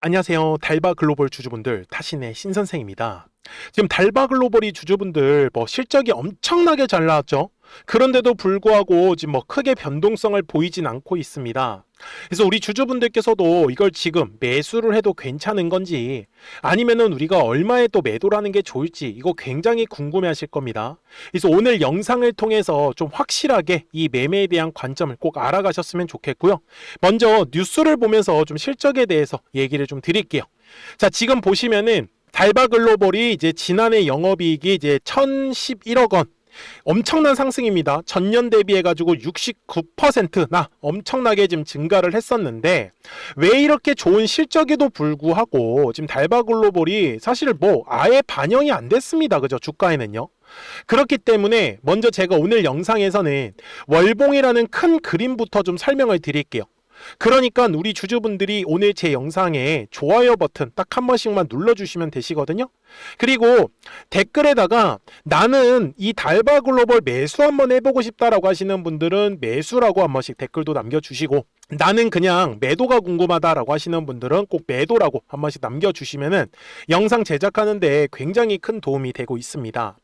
안녕하세요. 달바글로벌 주주분들, 타신의 신선생입니다. 지금 달바글로벌이 주주분들 실적이 엄청나게 잘 나왔죠. 그런데도 불구하고 지금 크게 변동성을 보이진 않고 있습니다. 그래서 우리 주주분들께서도 이걸 지금 매수를 해도 괜찮은 건지, 아니면은 우리가 얼마에 또 매도라는 게 좋을지 이거 굉장히 궁금해 하실 겁니다. 그래서 오늘 영상을 통해서 좀 확실하게 이 매매에 대한 관점을 꼭 알아가셨으면 좋겠고요. 먼저 뉴스를 보면서 좀 실적에 대해서 얘기를 좀 드릴게요. 자, 지금 보시면은 달바글로벌이 이제 지난해 영업이익이 이제 1,011억 원, 엄청난 상승입니다. 전년 대비해 가지고 69%나 엄청나게 지금 증가를 했었는데, 왜 이렇게 좋은 실적에도 불구하고 지금 달바글로벌이 사실 아예 반영이 안 됐습니다. 그죠? 주가에는요. 그렇기 때문에 먼저 제가 오늘 영상에서는 월봉이라는 큰 그림부터 좀 설명을 드릴게요. 그러니까 우리 주주분들이 오늘 제 영상에 좋아요 버튼 딱 한 번씩만 눌러주시면 되시거든요. 그리고 댓글에다가 나는 이 달바글로벌 매수 한번 해보고 싶다라고 하시는 분들은 매수라고 한 번씩 댓글도 남겨주시고, 나는 그냥 매도가 궁금하다라고 하시는 분들은 꼭 매도라고 한 번씩 남겨주시면은 영상 제작하는데 굉장히 큰 도움이 되고 있습니다.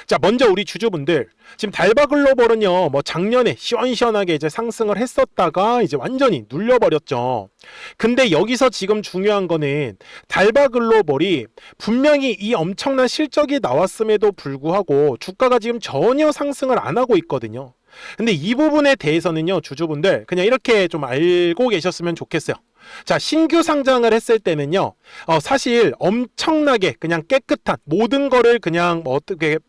자, 먼저 우리 주주분들, 지금 달바글로벌은요 작년에 시원시원하게 이제 상승을 했었다가 이제 완전히 눌려버렸죠. 근데 여기서 지금 중요한 거는 달바글로벌이 분명히 이 엄청난 실적이 나왔음에도 불구하고 주가가 지금 전혀 상승을 안 하고 있거든요. 근데 이 부분에 대해서는요 주주분들 그냥 이렇게 좀 알고 계셨으면 좋겠어요. 자, 신규 상장을 했을 때는요 사실 엄청나게 그냥 깨끗한 모든 거를 그냥 어떻게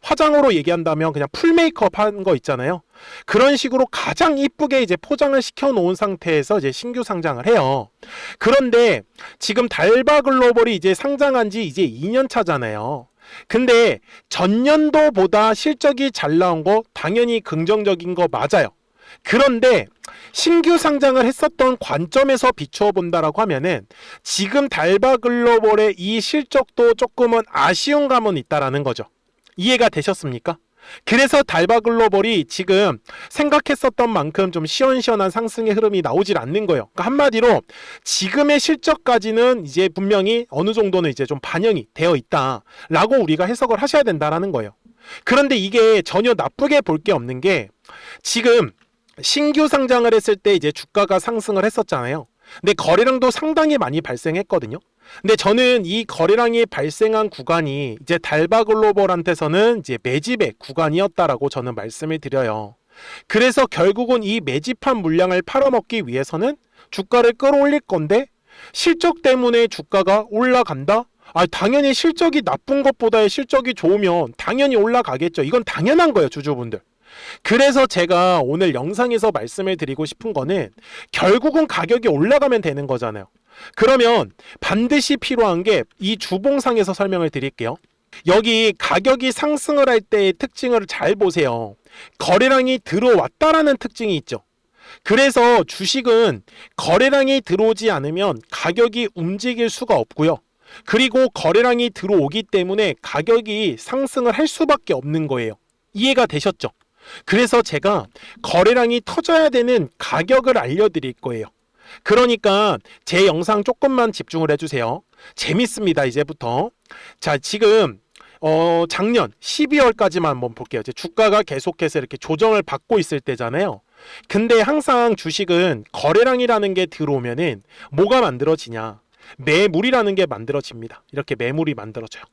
화장으로 얘기한다면 그냥 풀 메이크업 한 거 있잖아요. 그런 식으로 가장 이쁘게 이제 포장을 시켜 놓은 상태에서 이제 신규 상장을 해요. 그런데 지금 달바글로벌이 이제 상장한 지 이제 2년 차잖아요. 근데 전년도보다 실적이 잘 나온 거 당연히 긍정적인 거 맞아요. 그런데 신규 상장을 했었던 관점에서 비추어 본다라고 하면은 지금 달바글로벌의 이 실적도 조금은 아쉬운 감은 있다라는 거죠. 이해가 되셨습니까? 그래서 달바글로벌이 지금 생각했었던 만큼 좀 시원시원한 상승의 흐름이 나오질 않는 거예요. 그러니까 한마디로 지금의 실적까지는 이제 분명히 어느 정도는 이제 좀 반영이 되어 있다라고 우리가 해석을 하셔야 된다라는 거예요. 그런데 이게 전혀 나쁘게 볼 게 없는 게, 지금 신규 상장을 했을 때 이제 주가가 상승을 했었잖아요. 근데 거래량도 상당히 많이 발생했거든요. 근데 저는 이 거래량이 발생한 구간이 이제 달바글로벌한테서는 이제 매집의 구간이었다라고 저는 말씀을 드려요. 그래서 결국은 이 매집한 물량을 팔아먹기 위해서는 주가를 끌어올릴 건데, 실적 때문에 주가가 올라간다? 당연히 실적이 나쁜 것보다의 실적이 좋으면 당연히 올라가겠죠. 이건 당연한 거예요, 주주분들. 그래서 제가 오늘 영상에서 말씀을 드리고 싶은 거는 결국은 가격이 올라가면 되는 거잖아요. 그러면 반드시 필요한 게 이 주봉상에서 설명을 드릴게요. 여기 가격이 상승을 할 때의 특징을 잘 보세요. 거래량이 들어왔다라는 특징이 있죠. 그래서 주식은 거래량이 들어오지 않으면 가격이 움직일 수가 없고요. 그리고 거래량이 들어오기 때문에 가격이 상승을 할 수밖에 없는 거예요. 이해가 되셨죠? 그래서 제가 거래량이 터져야 되는 가격을 알려드릴 거예요. 그러니까 제 영상 조금만 집중을 해주세요. 재밌습니다, 이제부터. 자, 지금 작년 12월까지만 한번 볼게요. 이제 주가가 계속해서 이렇게 조정을 받고 있을 때잖아요. 근데 항상 주식은 거래량이라는 게 들어오면은 뭐가 만들어지냐? 매물이라는 게 만들어집니다. 이렇게 매물이 만들어져요.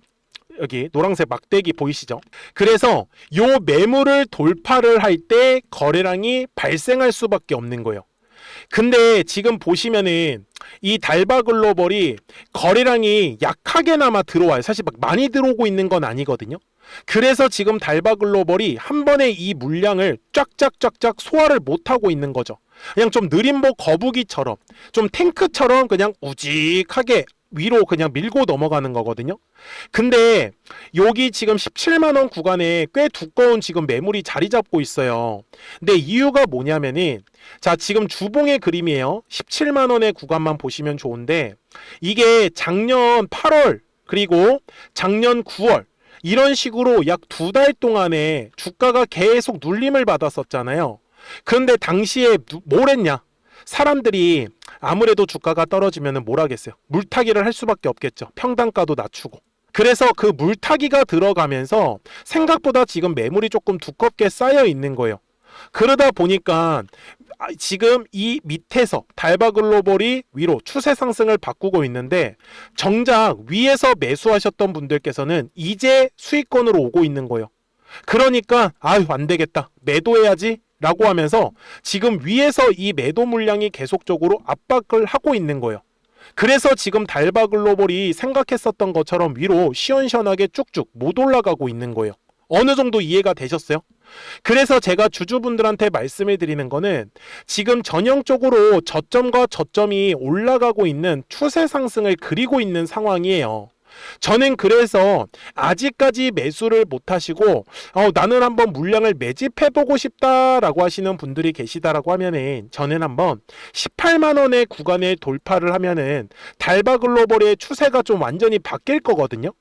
여기 노란색 막대기 보이시죠? 그래서 요 매물을 돌파를 할 때 거래량이 발생할 수밖에 없는 거예요. 근데 지금 보시면은 이 달바글로벌이 거래량이 약하게나마 들어와요. 사실 막 많이 들어오고 있는 건 아니거든요. 그래서 지금 달바글로벌이 한 번에 이 물량을 쫙쫙쫙쫙 소화를 못하고 있는 거죠. 그냥 좀 느린 거북이처럼, 좀 탱크처럼 그냥 우직하게 위로 그냥 밀고 넘어가는 거거든요. 근데 여기 지금 17만원 구간에 꽤 두꺼운 지금 매물이 자리 잡고 있어요. 근데 이유가 뭐냐면은, 자, 지금 주봉의 그림이에요. 17만원의 구간만 보시면 좋은데, 이게 작년 8월 그리고 작년 9월 이런 식으로 약 2달 동안에 주가가 계속 눌림을 받았었잖아요. 그런데 당시에 뭘 했냐? 사람들이 아무래도 주가가 떨어지면 뭘 하겠어요? 물타기를 할 수밖에 없겠죠. 평단가도 낮추고. 그래서 그 물타기가 들어가면서 생각보다 지금 매물이 조금 두껍게 쌓여 있는 거예요. 그러다 보니까 지금 이 밑에서 달바글로벌이 위로 추세 상승을 바꾸고 있는데 정작 위에서 매수하셨던 분들께서는 이제 수익권으로 오고 있는 거예요. 그러니까 아유 안 되겠다 매도해야지 라고 하면서 지금 위에서 이 매도 물량이 계속적으로 압박을 하고 있는 거예요. 그래서 지금 달바글로벌이 생각했었던 것처럼 위로 시원시원하게 쭉쭉 못 올라가고 있는 거예요. 어느 정도 이해가 되셨어요? 그래서 제가 주주분들한테 말씀을 드리는 거는 지금 전형적으로 저점과 저점이 올라가고 있는 추세 상승을 그리고 있는 상황이에요. 저는 그래서 아직까지 매수를 못 하시고 나는 한번 물량을 매집해보고 싶다라고 하시는 분들이 계시다라고 하면은 저는 한번 18만 원의 구간을 돌파를 하면은 달바글로벌의 추세가 좀 완전히 바뀔 거거든요.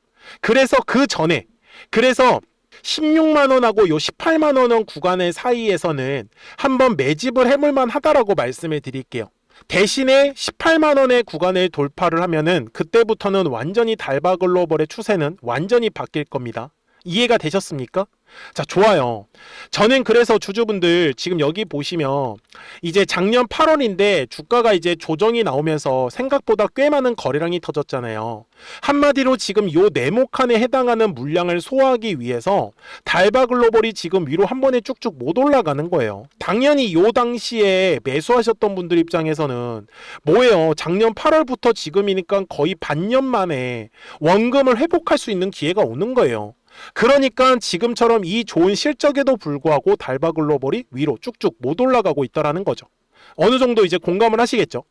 그래서 그 전에 16만 원하고 요 18만 원 구간의 사이에서는 한번 매집을 해볼만 하다라고 말씀을 드릴게요. 대신에 18만 원의 구간을 돌파를 하면은 그때부터는 완전히 달바글로벌의 추세는 완전히 바뀔 겁니다. 이해가 되셨습니까? 자, 좋아요. 저는 그래서 주주분들 지금 여기 보시면 이제 작년 8월인데 주가가 이제 조정이 나오면서 생각보다 꽤 많은 거래량이 터졌잖아요. 한마디로 지금 요 네모칸에 해당하는 물량을 소화하기 위해서 달바글로벌이 지금 위로 한 번에 쭉쭉 못 올라가는 거예요. 당연히 요 당시에 매수하셨던 분들 입장에서는 뭐예요? 작년 8월부터 지금이니까 거의 반년 만에 원금을 회복할 수 있는 기회가 오는 거예요. 그러니까 지금처럼 이 좋은 실적에도 불구하고 달바글로벌이 위로 쭉쭉 못 올라가고 있다라는 거죠. 어느 정도 이제 공감을 하시겠죠?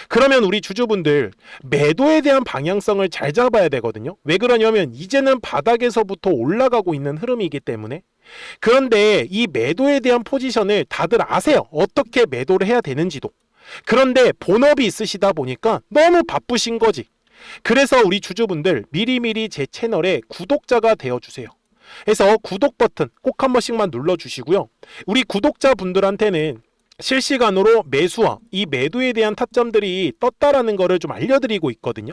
그러면 우리 주주분들 매도에 대한 방향성을 잘 잡아야 되거든요. 왜 그러냐면 이제는 바닥에서부터 올라가고 있는 흐름이기 때문에. 그런데 이 매도에 대한 포지션을 다들 아세요. 어떻게 매도를 해야 되는지도. 그런데 본업이 있으시다 보니까 너무 바쁘신 거지. 그래서 우리 주주분들 미리미리 제 채널에 구독자가 되어주세요. 그래서 구독 버튼 꼭 한 번씩만 눌러주시고요. 우리 구독자분들한테는 실시간으로 매수와 이 매도에 대한 타점들이 떴다라는 거를 좀 알려드리고 있거든요.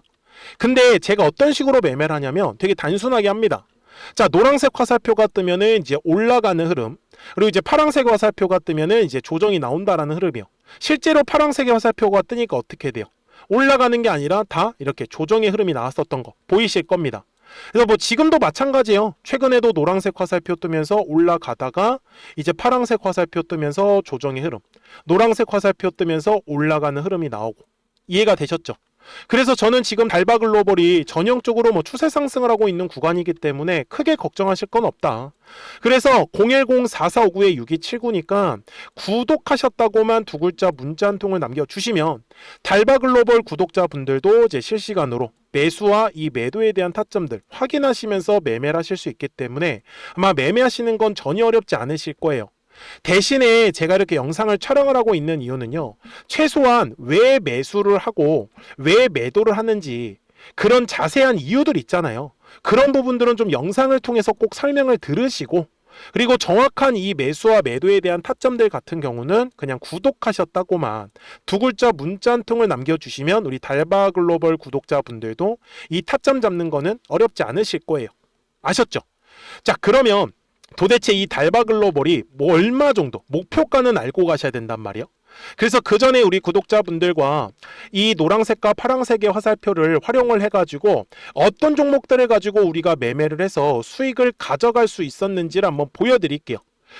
근데 제가 어떤 식으로 매매를 하냐면 되게 단순하게 합니다. 자, 노란색 화살표가 뜨면은 이제 올라가는 흐름, 그리고 이제 파란색 화살표가 뜨면은 이제 조정이 나온다라는 흐름이요. 실제로 파란색의 화살표가 뜨니까 어떻게 돼요? 올라가는 게 아니라 다 이렇게 조정의 흐름이 나왔었던 거 보이실 겁니다. 그래서 뭐 지금도 마찬가지예요. 최근에도 노란색 화살표 뜨면서 올라가다가 이제 파란색 화살표 뜨면서 조정의 흐름, 노란색 화살표 뜨면서 올라가는 흐름이 나오고. 이해가 되셨죠? 그래서 저는 지금 달바글로벌이 전형적으로 뭐 추세 상승을 하고 있는 구간이기 때문에 크게 걱정하실 건 없다. 그래서 010-4459-6279니까 구독하셨다고만 두 글자 문자 한 통을 남겨주시면 달바글로벌 구독자분들도 이제 실시간으로 매수와 이 매도에 대한 타점들 확인하시면서 매매를 하실 수 있기 때문에 아마 매매하시는 건 전혀 어렵지 않으실 거예요. 대신에 제가 이렇게 영상을 촬영을 하고 있는 이유는요, 최소한 왜 매수를 하고 왜 매도를 하는지 그런 자세한 이유들 있잖아요. 그런 부분들은 좀 영상을 통해서 꼭 설명을 들으시고, 그리고 정확한 이 매수와 매도에 대한 타점들 같은 경우는 그냥 구독하셨다고만 두 글자 문자 한 통을 남겨주시면 우리 달바글로벌 구독자분들도 이 타점 잡는 거는 어렵지 않으실 거예요. 아셨죠? 자, 그러면 도대체 이 달바글로벌이 뭐 얼마 정도 목표가는 알고 가셔야 된단 말이에요. 그래서 그 전에 우리 구독자분들과 이 노란색과 파란색의 화살표를 활용을 해가지고 어떤 종목들을 가지고 우리가 매매를 해서 수익을 가져갈 수 있었는지를 한번 보여드릴게요.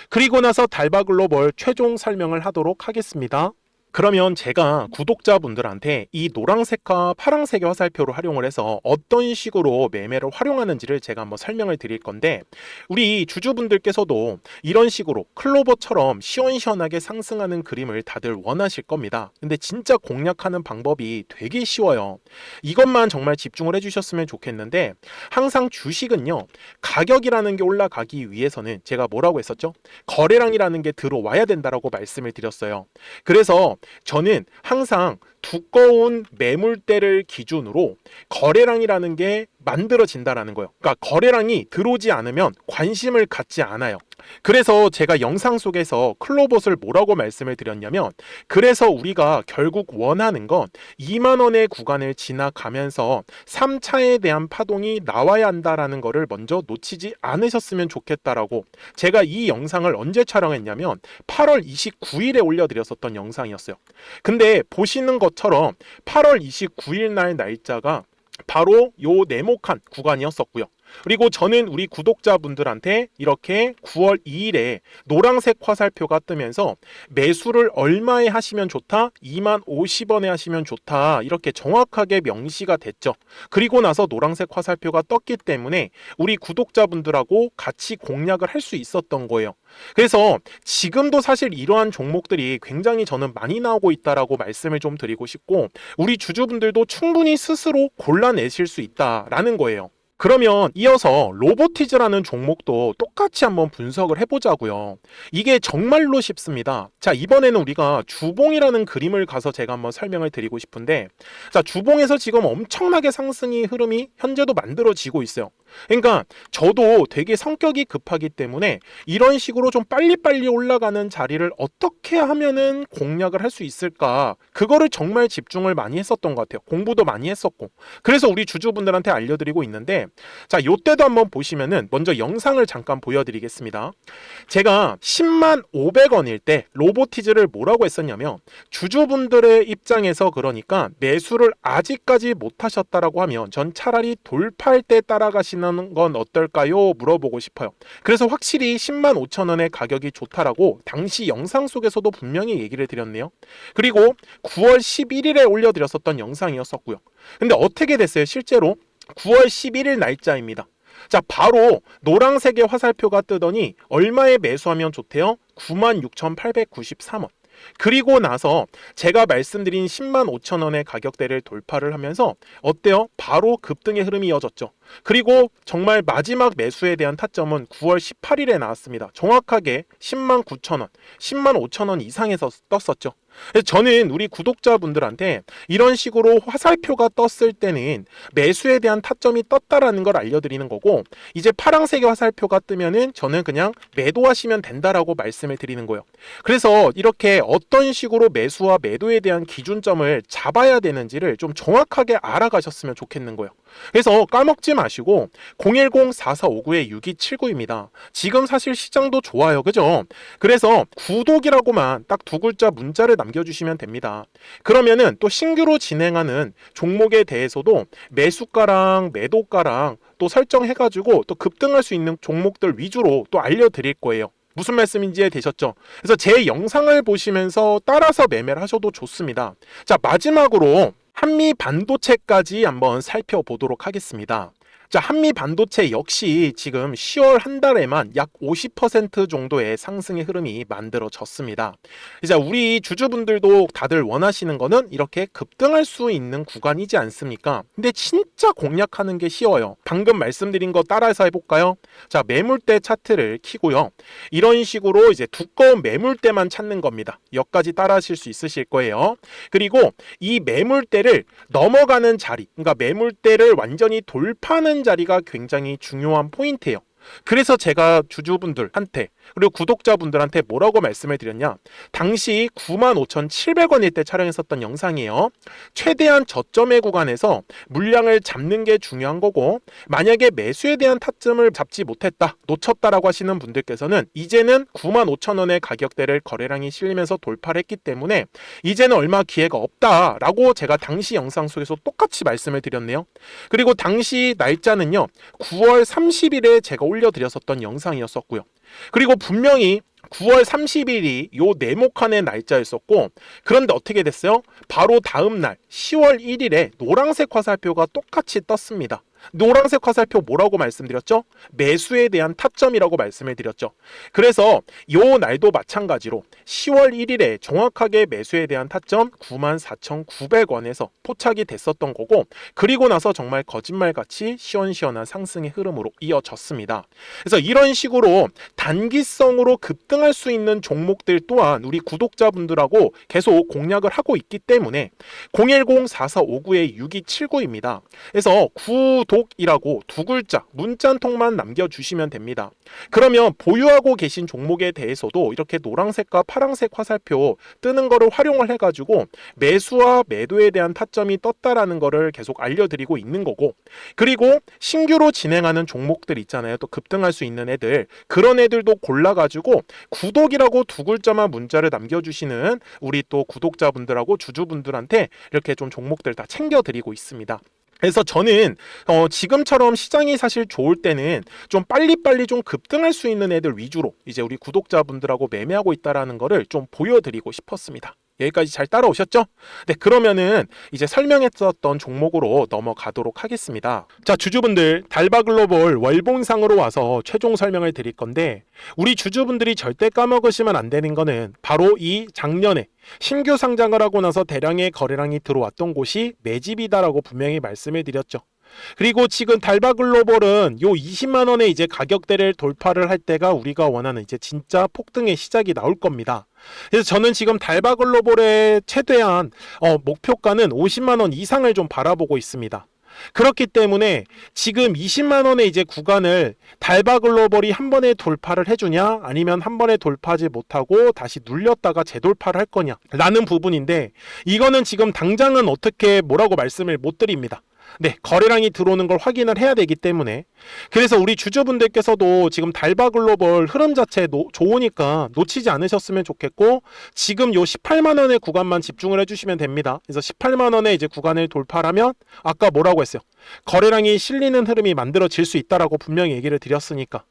그리고 나서 달바글로벌 최종 설명을 하도록 하겠습니다. 그러면 제가 구독자분들한테 이 노란색과 파란색의 화살표를 활용을 해서 어떤 식으로 매매를 활용하는지를 제가 한번 설명을 드릴 건데, 우리 주주분들께서도 이런 식으로 클로버처럼 시원시원하게 상승하는 그림을 다들 원하실 겁니다. 근데 진짜 공략하는 방법이 되게 쉬워요. 이것만 정말 집중을 해주셨으면 좋겠는데, 항상 주식은요, 가격이라는 게 올라가기 위해서는 제가 뭐라고 했었죠? 거래량이라는 게 들어와야 된다라고 말씀을 드렸어요. 그래서 저는 항상 두꺼운 매물대를 기준으로 거래량이라는 게 만들어진다라는 거예요. 그러니까 거래량이 들어오지 않으면 관심을 갖지 않아요. 그래서 제가 영상 속에서 클로봇을 뭐라고 말씀을 드렸냐면, 그래서 우리가 결국 원하는 건 2만 원의 구간을 지나가면서 3차에 대한 파동이 나와야 한다라는 거를 먼저 놓치지 않으셨으면 좋겠다라고, 제가 이 영상을 언제 촬영했냐면 8월 29일에 올려드렸었던 영상이었어요. 근데 보시는 것처럼 8월 29일 날 날짜가 바로 요 네모칸 구간이었었고요. 그리고 저는 우리 구독자분들한테 이렇게 9월 2일에 노란색 화살표가 뜨면서 매수를 얼마에 하시면 좋다? 2만 50원에 하시면 좋다. 이렇게 정확하게 명시가 됐죠. 그리고 나서 노란색 화살표가 떴기 때문에 우리 구독자분들하고 같이 공략을 할 수 있었던 거예요. 그래서 지금도 사실 이러한 종목들이 굉장히 저는 많이 나오고 있다라고 말씀을 좀 드리고 싶고, 우리 주주분들도 충분히 스스로 골라내실 수 있다라는 거예요. 그러면 이어서 로보티즈라는 종목도 똑같이 한번 분석을 해보자고요. 이게 정말로 쉽습니다. 자, 이번에는 우리가 주봉이라는 그림을 가서 제가 한번 설명을 드리고 싶은데, 자, 주봉에서 지금 엄청나게 상승이 흐름이 현재도 만들어지고 있어요. 그러니까 저도 되게 성격이 급하기 때문에 이런 식으로 좀 빨리빨리 올라가는 자리를 어떻게 하면은 공략을 할 수 있을까, 그거를 정말 집중을 많이 했었던 것 같아요. 공부도 많이 했었고. 그래서 우리 주주분들한테 알려드리고 있는데, 자, 요때도 한번 보시면은 먼저 영상을 잠깐 보여드리겠습니다. 제가 10만 500원일 때 로보티즈를 뭐라고 했었냐면, 주주분들의 입장에서 그러니까 매수를 아직까지 못 하셨다라고 하면 전 차라리 돌파할 때 따라가시는 건 어떨까요? 물어보고 싶어요. 그래서 확실히 10만 5천 원의 가격이 좋다라고 당시 영상 속에서도 분명히 얘기를 드렸네요. 그리고 9월 11일에 올려드렸었던 영상이었었고요. 근데 어떻게 됐어요? 실제로 9월 11일 날짜입니다. 자, 바로 노란색의 화살표가 뜨더니 얼마에 매수하면 좋대요? 96,893원. 그리고 나서 제가 말씀드린 10만 5천 원의 가격대를 돌파를 하면서 어때요? 바로 급등의 흐름이 이어졌죠. 그리고 정말 마지막 매수에 대한 타점은 9월 18일에 나왔습니다. 정확하게 10만 9천 원, 10만 5천 원 이상에서 떴었죠. 저는 우리 구독자분들한테 이런 식으로 화살표가 떴을 때는 매수에 대한 타점이 떴다라는 걸 알려드리는 거고, 이제 파란색의 화살표가 뜨면은 저는 그냥 매도하시면 된다라고 말씀을 드리는 거예요. 그래서 이렇게 어떤 식으로 매수와 매도에 대한 기준점을 잡아야 되는지를 좀 정확하게 알아가셨으면 좋겠는 거예요. 그래서 까먹지 마시고 010-4459-6279입니다. 지금 사실 시장도 좋아요. 그죠? 그래서 구독이라고만 딱 두 글자 문자를 남겨주시면 됩니다. 그러면은 또 신규로 진행하는 종목에 대해서도 매수가랑 매도가랑 또 설정해가지고 또 급등할 수 있는 종목들 위주로 또 알려드릴 거예요. 무슨 말씀인지 이해되셨죠? 그래서 제 영상을 보시면서 따라서 매매를 하셔도 좋습니다. 자, 마지막으로 한미 반도체까지 한번 살펴보도록 하겠습니다. 자, 한미 반도체 역시 지금 10월 한 달에만 약 50% 정도의 상승의 흐름이 만들어졌습니다. 이제 우리 주주분들도 다들 원하시는 거는 이렇게 급등할 수 있는 구간이지 않습니까? 근데 진짜 공략하는 게 쉬워요. 방금 말씀드린 거 따라해서 해볼까요? 자, 매물대 차트를 키고요. 이런 식으로 이제 두꺼운 매물대만 찾는 겁니다. 여기까지 따라하실 수 있으실 거예요. 그리고 이 매물대를 넘어가는 자리, 그러니까 매물대를 완전히 돌파하는 자리가 굉장히 중요한 포인트예요. 그래서 제가 주주분들한테 그리고 구독자분들한테 뭐라고 말씀을 드렸냐, 당시 95,700원일 때 촬영했었던 영상이에요. 최대한 저점의 구간에서 물량을 잡는 게 중요한 거고, 만약에 매수에 대한 타점을 잡지 못했다, 놓쳤다라고 하시는 분들께서는 이제는 95,000원의 가격대를 거래량이 실리면서 돌파를 했기 때문에 이제는 얼마 기회가 없다라고 제가 당시 영상 속에서 똑같이 말씀을 드렸네요. 그리고 당시 날짜는요, 9월 30일에 제가 올려드렸었던 영상이었었고요. 그리고 분명히 9월 30일이 요 네모칸의 날짜였었고, 그런데 어떻게 됐어요? 바로 다음 날 10월 1일에 노란색 화살표가 똑같이 떴습니다. 노란색 화살표 뭐라고 말씀드렸죠? 매수에 대한 타점이라고 말씀을 드렸죠. 그래서 요 날도 마찬가지로 10월 1일에 정확하게 매수에 대한 타점 94,900원에서 포착이 됐었던 거고, 그리고 나서 정말 거짓말같이 시원시원한 상승의 흐름으로 이어졌습니다. 그래서 이런 식으로 단기성으로 급등할 수 있는 종목들 또한 우리 구독자분들하고 계속 공략을 하고 있기 때문에 010-4459-6279입니다. 그래서 구독이라고 두 글자 문자 한 통만 남겨주시면 됩니다. 그러면 보유하고 계신 종목에 대해서도 이렇게 노란색과 파란색 화살표 뜨는 거를 활용을 해가지고 매수와 매도에 대한 타점이 떴다라는 거를 계속 알려드리고 있는 거고, 그리고 신규로 진행하는 종목들 있잖아요. 또 급등할 수 있는 애들, 그런 애들도 골라가지고 구독이라고 두 글자만 문자를 남겨주시는 우리 또 구독자분들하고 주주분들한테 이렇게 좀 종목들 다 챙겨드리고 있습니다. 그래서 저는 지금처럼 시장이 사실 좋을 때는 좀 빨리빨리 좀 급등할 수 있는 애들 위주로 이제 우리 구독자분들하고 매매하고 있다라는 거를 좀 보여드리고 싶었습니다. 여기까지 잘 따라오셨죠? 네, 그러면은 이제 설명했었던 종목으로 넘어가도록 하겠습니다. 자, 주주분들, 달바글로벌 월봉상으로 와서 최종 설명을 드릴 건데, 우리 주주분들이 절대 까먹으시면 안 되는 거는 바로 이 작년에 신규 상장을 하고 나서 대량의 거래량이 들어왔던 곳이 매집이다라고 분명히 말씀을 드렸죠. 그리고 지금 달바글로벌은 요 20만 원의 이제 가격대를 돌파를 할 때가 우리가 원하는 이제 진짜 폭등의 시작이 나올 겁니다. 그래서 저는 지금 달바글로벌의 최대한 목표가는 50만 원 이상을 좀 바라보고 있습니다. 그렇기 때문에 지금 20만 원의 이제 구간을 달바글로벌이 한 번에 돌파를 해주냐, 아니면 한 번에 돌파하지 못하고 다시 눌렸다가 재돌파를 할 거냐 라는 부분인데, 이거는 지금 당장은 어떻게 뭐라고 말씀을 못 드립니다. 네, 거래량이 들어오는 걸 확인을 해야 되기 때문에. 그래서 우리 주주분들께서도 지금 달바글로벌 흐름 자체 좋으니까 놓치지 않으셨으면 좋겠고, 지금 요 18만 원의 구간만 집중을 해주시면 됩니다. 그래서 18만 원의 이제 구간을 돌파하면 아까 뭐라고 했어요? 거래량이 실리는 흐름이 만들어질 수 있다라고 분명히 얘기를 드렸으니까.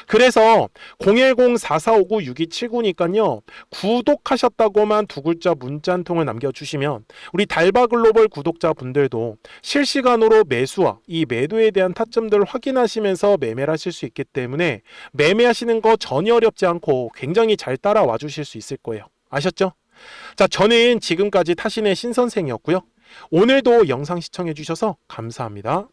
그래서 010-4459-6279니까요 구독하셨다고만 두 글자 문자 한 통을 남겨주시면 우리 달바글로벌 구독자분들도 실시간으로 매수와 이 매도에 대한 타점들을 확인하시면서 매매를 하실 수 있기 때문에 매매하시는 거 전혀 어렵지 않고 굉장히 잘 따라와 주실 수 있을 거예요. 아셨죠? 자, 저는 지금까지 타신의 신선생이었고요. 오늘도 영상 시청해 주셔서 감사합니다.